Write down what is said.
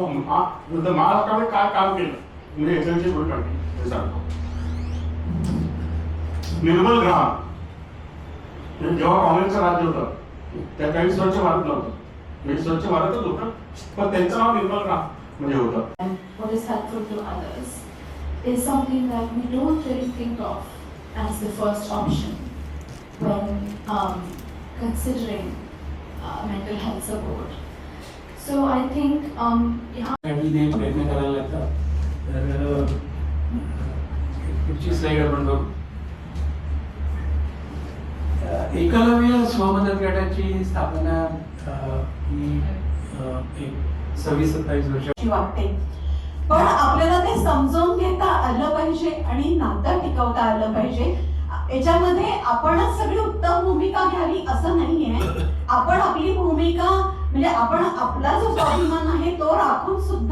महाराष्ट्रामध्ये काय काम केलं म्हणजे याच्याविषयी थोडी माहिती सांगतो. निर्मल ग्राम जेव्हा काँग्रेसचं राज्य होतं त्या काही स्वच्छ भारत नव्हतं, म्हणजे स्वच्छ भारतच होतं, पण त्यांचं नाव निर्मल ग्राम म्हणजे होतं. What is helpful to others is something that we don't really think of as the first option when considering mental health support. So I think family प्रयत्न करायला लागतात. तर पुढची स्लाइड आपण बघू. एकलव्य स्वमदत गटाची स्थापना ही एक 26-27 वर्ष वाटते, पण आपल्याला ते समजून घेता आलं पाहिजे आणि नातं टिकवता आलं पाहिजे. याच्यामध्ये आपणच सगळी उत्तम भूमिका घ्यावी असं नाहीये. आपण आपली भूमिका म्हणजे आपण आपला जो स्वाभिमान आहे तो राखून सुद्धा